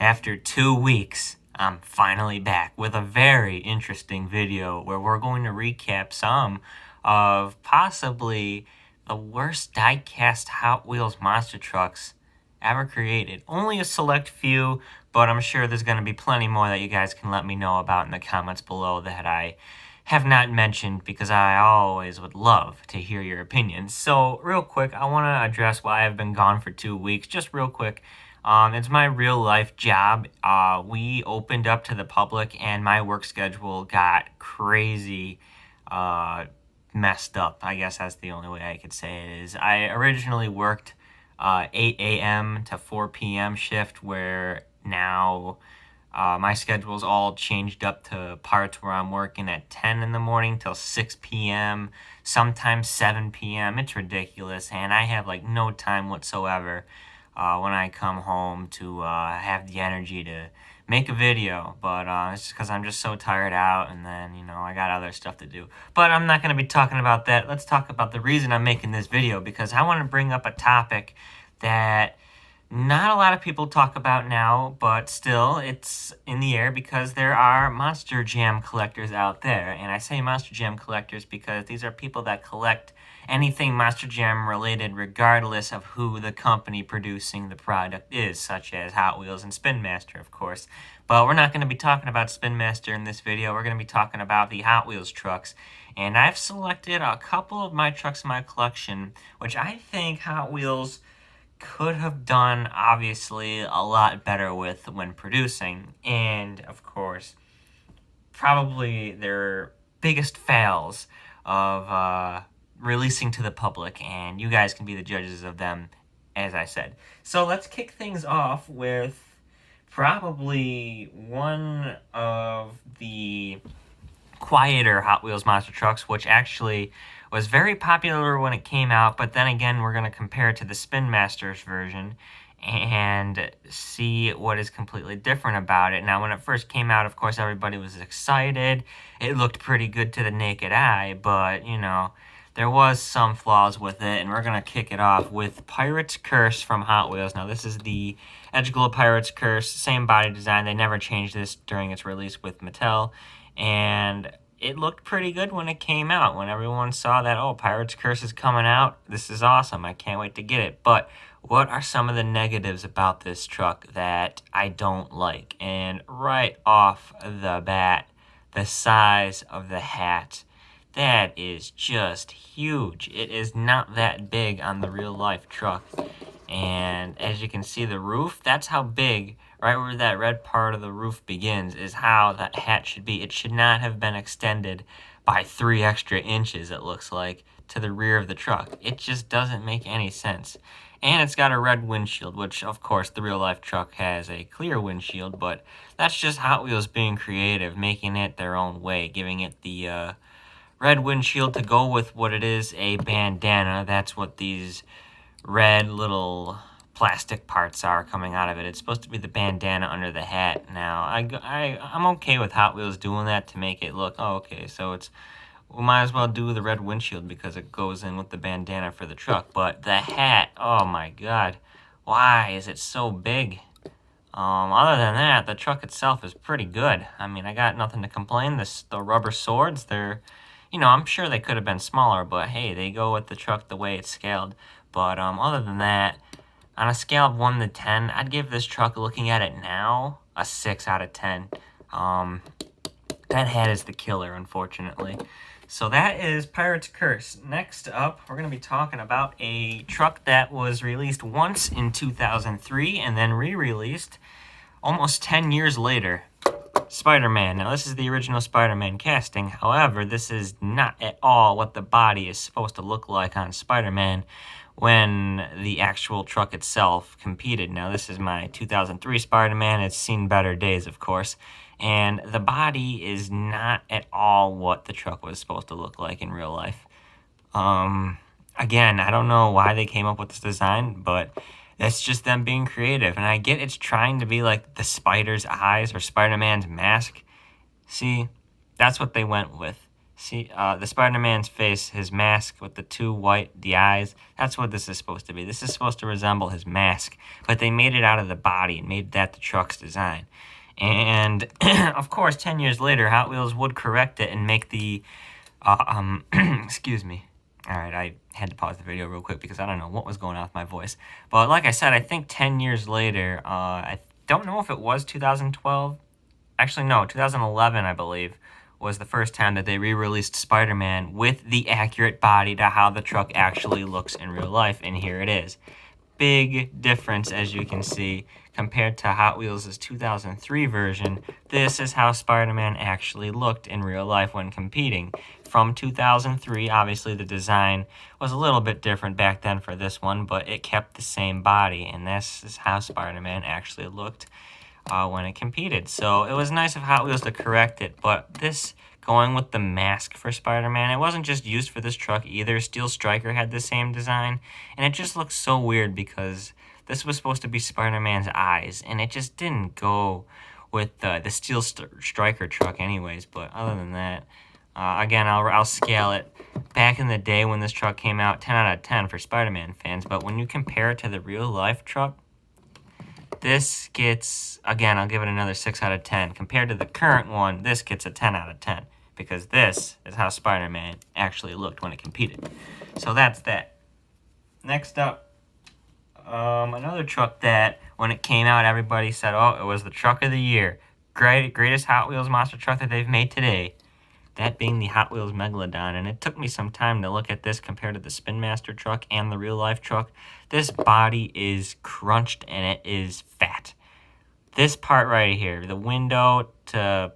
After 2 weeks, I'm finally back with a very interesting video where we're going to recap some of possibly the worst die-cast Hot Wheels monster trucks ever created. Only a select few, but I'm sure there's going to be plenty more that you guys can let me know about in the comments below that I have not mentioned, because I always would love to hear your opinions. So real quick, I want to address why I've been gone for 2 weeks, just real quick. It's my real life job. We opened up to the public and my work schedule got crazy, messed up. I guess that's the only way I could say it is. I originally worked 8 a.m. to 4 p.m. shift, where now my schedule's all changed up to parts where I'm working at 10 in the morning till 6 p.m., sometimes 7 p.m. It's ridiculous, and I have like no time whatsoever when I come home to have the energy to make a video. But it's just because I'm just so tired out, and then, I got other stuff to do. But I'm not going to be talking about that. Let's talk about the reason I'm making this video, because I want to bring up a topic that not a lot of people talk about now, but still it's in the air because there are Monster Jam collectors out there. And I say Monster Jam collectors because these are people that collect anything Monster Jam related, regardless of who the company producing the product is, such as Hot Wheels and Spin Master, of course. But we're not going to be talking about Spin Master in this video. We're going to be talking about the Hot Wheels trucks. And I've selected a couple of my trucks in my collection, which I think Hot Wheels could have done, obviously, a lot better with when producing. And, of course, probably their biggest fails of releasing to the public, and you guys can be the judges of them, as I said. So let's kick things off with probably one of the quieter Hot Wheels monster trucks, which actually was very popular when it came out, but then again, we're going to compare it to the Spin Master's version and see what is completely different about it. Now, when it first came out, of course, everybody was excited. It looked pretty good to the naked eye, but, there was some flaws with it, and we're going to kick it off with Pirate's Curse from Hot Wheels. Now, this is the Edge Glow Pirate's Curse, same body design. They never changed this during its release with Mattel, and it looked pretty good when it came out. When everyone saw that, oh, Pirate's Curse is coming out, this is awesome, I can't wait to get it. But what are some of the negatives about this truck that I don't like? And right off the bat, the size of the hat. That is just huge. It is not that big on the real life truck. And as you can see, the roof, that's how big, right where that red part of the roof begins, is how that hat should be. It should not have been extended by 3 extra inches, it looks like, to the rear of the truck. It just doesn't make any sense. And it's got a red windshield, which, of course, the real life truck has a clear windshield, but that's just Hot Wheels being creative, making it their own way, giving it the red windshield to go with what it is, a bandana. That's what these red little plastic parts are coming out of it. It's supposed to be the bandana under the hat. Now, I'm okay with Hot Wheels doing that to make it look, oh, okay, so we might as well do the red windshield because it goes in with the bandana for the truck. But the hat, oh my god, why is it so big? Other than that, the truck itself is pretty good. I mean, I got nothing to complain. The rubber swords, they're, I'm sure they could have been smaller, but hey, they go with the truck the way it's scaled. But other than that, on a scale of 1 to 10, I'd give this truck, looking at it now, a 6 out of 10. That hat is the killer, unfortunately. So that is Pirate's Curse. Next up, we're going to be talking about a truck that was released once in 2003 and then re-released almost 10 years later. SpiderMan. Now, this is the original SpiderMan casting. However, this is not at all what the body is supposed to look like on SpiderMan when the actual truck itself competed. Now, this is my 2003 SpiderMan. It's seen better days, of course. And the body is not at all what the truck was supposed to look like in real life. Again, I don't know why they came up with this design, but that's just them being creative. And I get it's trying to be like the spider's eyes or Spider-Man's mask. See, that's what they went with. See, the Spider-Man's face, his mask with the the eyes, that's what this is supposed to be. This is supposed to resemble his mask, but they made it out of the body and made that the truck's design. And, of course, 10 years later, Hot Wheels would correct it and make the, excuse me. All right, I had to pause the video real quick because I don't know what was going on with my voice. But like I said, I think 10 years later, I don't know if it was 2012. Actually, no, 2011, I believe, was the first time that they re-released Spider-Man with the accurate body to how the truck actually looks in real life, and here it is. Big difference, as you can see, compared to Hot Wheels' 2003 version. This is how Spider-Man actually looked in real life when competing. From 2003, obviously the design was a little bit different back then for this one, but it kept the same body, and this is how Spider-Man actually looked when it competed. So it was nice of Hot Wheels to correct it, but this going with the mask for Spider-Man, it wasn't just used for this truck either. Steel Striker had the same design, and it just looks so weird because this was supposed to be Spider-Man's eyes, and it just didn't go with the Steel Striker truck anyways. But other than that, again, I'll scale it. Back in the day when this truck came out, 10 out of 10 for Spider-Man fans, but when you compare it to the real-life truck, this gets, again, I'll give it another 6 out of 10. Compared to the current one, this gets a 10 out of 10. Because this is how Spider-Man actually looked when it competed. So that's that. Next up, another truck that, when it came out, everybody said, oh, it was the truck of the year. Greatest Hot Wheels monster truck that they've made today. That being the Hot Wheels Megalodon, and it took me some time to look at this compared to the Spin Master truck and the real-life truck. This body is crunched and it is fat. This part right here, the window to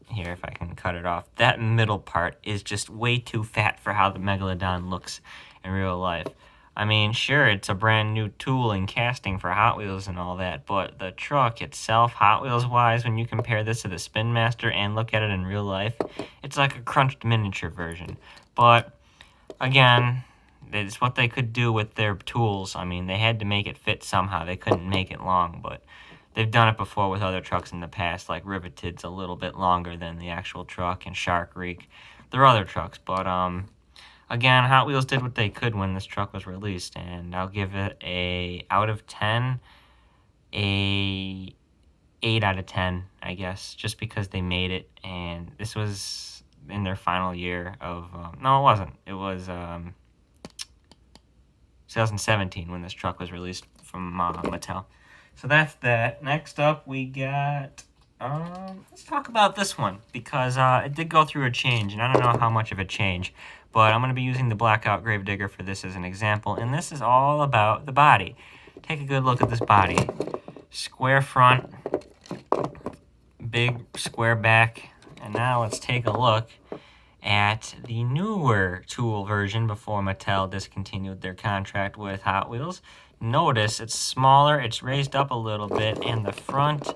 here, if I can cut it off, that middle part is just way too fat for how the Megalodon looks in real life. I mean, sure, it's a brand new tool and casting for Hot Wheels and all that, but the truck itself, Hot Wheels-wise, when you compare this to the Spin Master and look at it in real life, it's like a crunched miniature version. But, again, it's what they could do with their tools. I mean, they had to make it fit somehow. They couldn't make it long, but they've done it before with other trucks in the past, like Riveted's a little bit longer than the actual truck, and Shark Reek. There are other trucks, but, again, Hot Wheels did what they could when this truck was released, and I'll give it a, out of 10, a 8 out of 10, I guess, just because they made it, and this was in their final year of, no, it wasn't. It was 2017 when this truck was released from Mattel. So that's that. Next up, we got, let's talk about this one, because it did go through a change, and I don't know how much of a change. But I'm going to be using the Blackout Gravedigger for this as an example, and this is all about the body. Take a good look at this body. Square front, big square back, and now let's take a look at the newer tool version before Mattel discontinued their contract with Hot Wheels. Notice it's smaller, it's raised up a little bit, and the front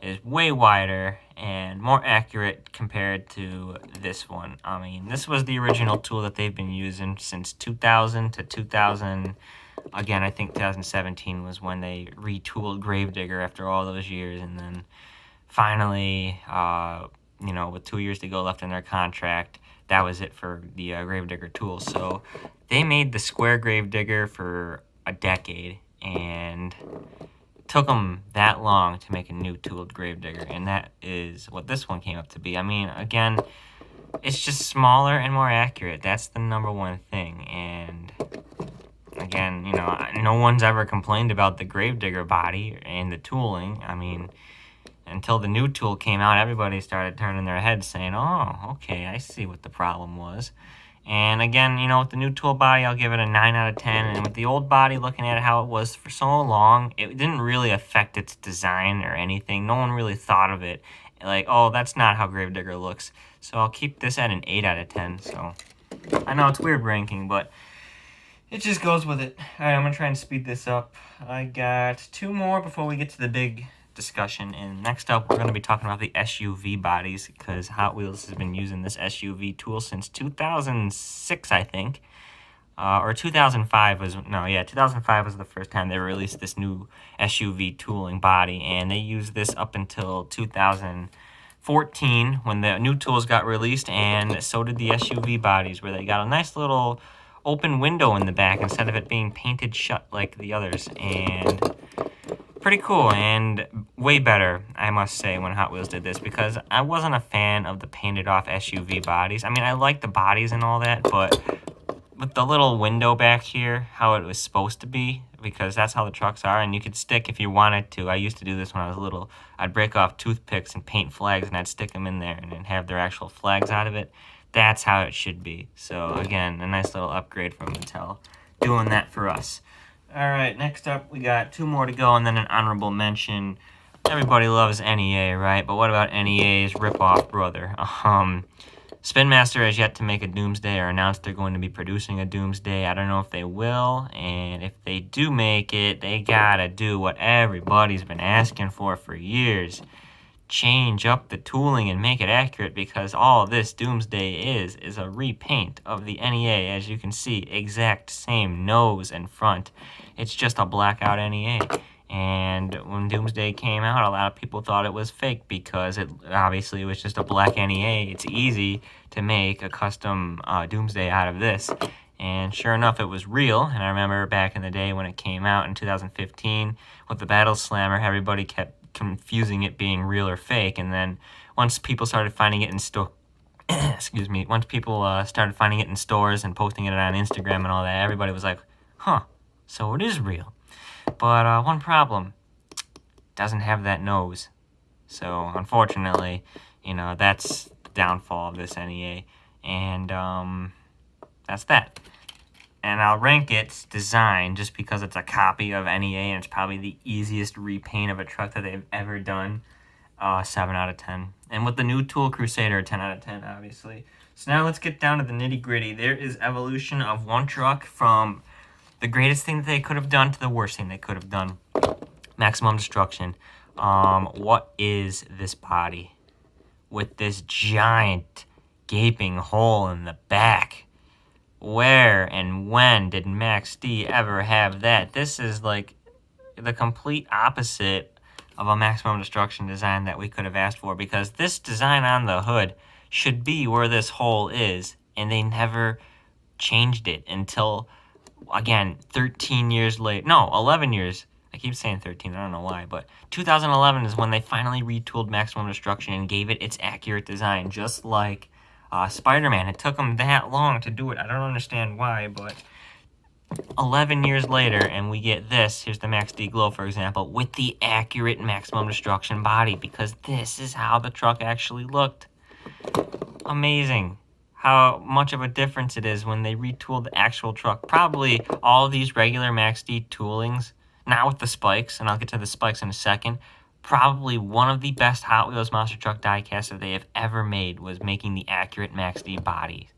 is way wider and more accurate compared to this one. I mean, this was the original tool that they've been using since 2000 to 2000. Again, I think 2017 was when they retooled Gravedigger after all those years, and then finally, with 2 years to go left in their contract, that was it for the Gravedigger tool. So they made the square Gravedigger for a decade, and took them that long to make a new tooled Gravedigger, and that is what this one came up to be. I mean, again, it's just smaller and more accurate. That's the number one thing, and again, no one's ever complained about the Gravedigger body and the tooling. I mean, until the new tool came out, everybody started turning their heads saying, oh, okay, I see what the problem was. And again, with the new tool body, I'll give it a 9 out of 10. And with the old body, looking at how it was for so long, it didn't really affect its design or anything. No one really thought of it like, oh, that's not how Gravedigger looks. So I'll keep this at an 8 out of 10. So I know it's weird ranking, but it just goes with it. All right, I'm going to try and speed this up. I got 2 more before we get to the big discussion, and next up we're going to be talking about the SUV bodies, because Hot Wheels has been using this SUV tool since 2006, I think, or 2005 was, 2005 was the first time they released this new SUV tooling body, and they used this up until 2000, 2014 when the new tools got released, and so did the SUV bodies, where they got a nice little open window in the back instead of it being painted shut like the others. And pretty cool, and way better, I must say, when Hot Wheels did this, because I wasn't a fan of the painted off SUV bodies. I mean, I like the bodies and all that, but with the little window back here, how it was supposed to be, because that's how the trucks are, and you could stick if you wanted to. I used to do this when I was little. I'd break off toothpicks and paint flags, and I'd stick them in there and then have their actual flags out of it. That's how it should be. So again, a nice little upgrade from Mattel doing that for us. All right, next up, we got 2 more to go, and then an honorable mention. Everybody loves NEA, right? But what about NEA's rip-off brother? Spin Master has yet to make a Doomsday or announced they're going to be producing a Doomsday. I don't know if they will, and if they do make it, they gotta do what everybody's been asking for years. Change up the tooling and make it accurate, because all this Doomsday is a repaint of the NEA. As you can see, exact same nose and front. It's just a blackout NEA. And when Doomsday came out, a lot of people thought it was fake, because it obviously was just a black NEA. It's easy to make a custom Doomsday out of this. And sure enough, it was real. And I remember back in the day when it came out in 2015 with the Battle Slammer, everybody kept confusing it being real or fake. And then once people started finding it in once people started finding it in stores and posting it on Instagram and all that, everybody was like, huh, so it is real. But one problem, doesn't have that nose. So unfortunately, that's the downfall of this NEA. And that's that. And I'll rank its design just because it's a copy of NEA, and it's probably the easiest repaint of a truck that they've ever done. 7 out of 10. And with the new tool Crusader, 10 out of 10, obviously. So now let's get down to the nitty-gritty. There is evolution of one truck from the greatest thing that they could have done to the worst thing they could have done. Maximum Destruction. What is this body? With this giant gaping hole in the back. Where and when did Max D ever have that? This is like the complete opposite of a Maximum Destruction design that we could have asked for, because this design on the hood should be where this hole is, and they never changed it until, again, 13 years late. No, 11 years. I keep saying 13, I don't know why, but 2011 is when they finally retooled Maximum Destruction and gave it its accurate design, just like SpiderMan. It took them that long to do it. I don't understand why, but 11 years later, and we get this. Here's the Max D Glow, for example, with the accurate Maximum Destruction body, because this is how the truck actually looked. Amazing how much of a difference it is when they retooled the actual truck. Probably all of these regular Max D toolings, not with the spikes, and I'll get to the spikes in a second, probably one of the best Hot Wheels monster truck diecasts that they have ever made was making the accurate Max D body.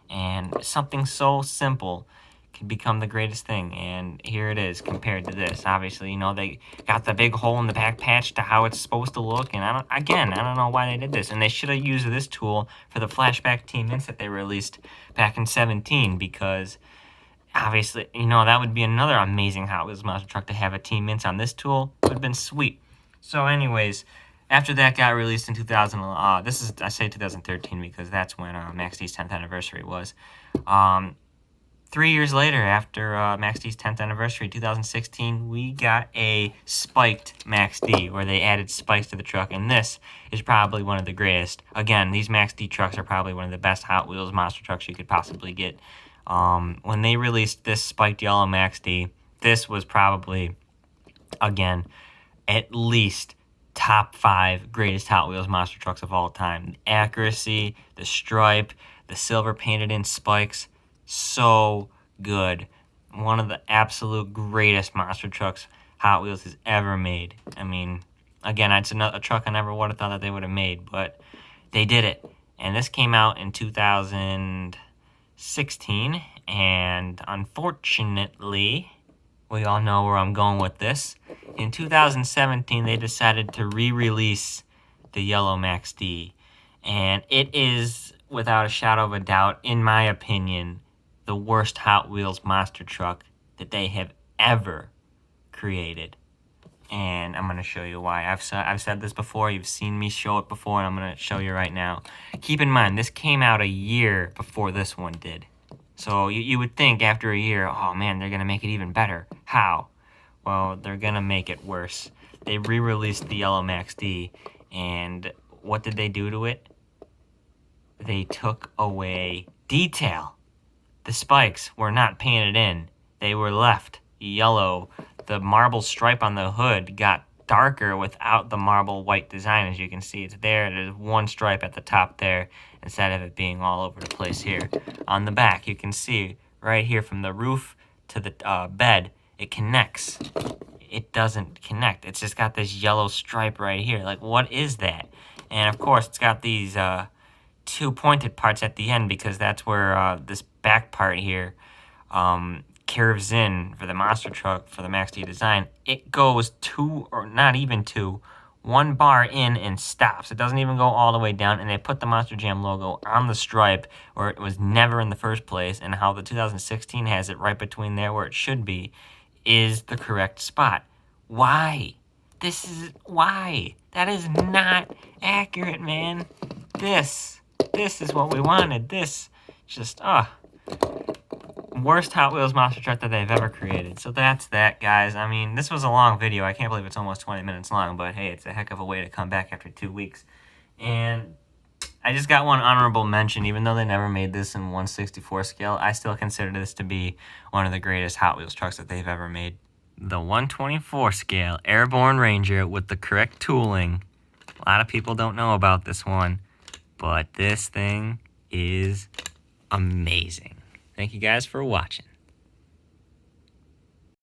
And something so simple can become the greatest thing, and here it is compared to this. Obviously, they got the big hole in the back patch to how it's supposed to look, and I don't know why they did this. And they should have used this tool for the flashback Team Mints that they released back in 17, because obviously, that would be another amazing Hot Wheels monster truck to have a Team Mints on this tool. It would have been sweet. So anyways, after that got released in 2000, I say 2013 because that's when Max D's 10th anniversary was. 3 years later, after Max D's 10th anniversary, 2016, we got a spiked Max D, where they added spikes to the truck, and this is probably one of the greatest. Again, these Max D trucks are probably one of the best Hot Wheels monster trucks you could possibly get. When they released this spiked yellow Max D, this was probably, again, at least top 5 greatest Hot Wheels monster trucks of all time. The accuracy, the stripe, the silver painted in spikes, so good. One of the absolute greatest monster trucks Hot Wheels has ever made. I mean, again, it's a truck I never would have thought that they would have made, but they did it. And this came out in 2016, and unfortunately, we all know where I'm going with this. In 2017, they decided to re-release the yellow Max D. And it is, without a shadow of a doubt, in my opinion, the worst Hot Wheels monster truck that they have ever created. and I'm going to show you why. I've said this before. You've seen me show it before, and I'm going to show you right now. Keep in mind, this came out a year before this one did. So you would think after a year, oh man, they're going to make it even better. How? Well, they're going to make it worse. They re-released the Yellow Max D, and what did they do to it? They took away detail. The spikes were not painted in. They were left yellow. The marble stripe on the hood got darker without the marble white design. As you can see, it's there. There's one stripe at the top there instead of it being all over the place here. On the back, you can see right here from the roof to the bed, it connects. It doesn't connect. It's just got this yellow stripe right here. Like, what is that? And of course, it's got these two pointed parts at the end because that's where this back part here curves in for the monster truck for the Max D design. It goes two, or not even two, one bar in and stops. It doesn't even go all the way down, and they put the Monster Jam logo on the stripe where it was never in the first place, and how the 2016 has it right between there where it should be is the correct spot. Why? Why? That is not accurate, man. This is what we wanted. This just, worst Hot Wheels monster truck that they've ever created. So that's that, guys. I mean, this was a long video. I can't believe it's almost 20 minutes long, but hey, it's a heck of a way to come back after 2 weeks. And I just got one honorable mention. Even though they never made this in 1/64 scale, I still consider this to be one of the greatest Hot Wheels trucks that they've ever made. The 1/24 scale Airborne Ranger with the correct tooling. A lot of people don't know about this one, but this thing is amazing. Thank you guys for watching.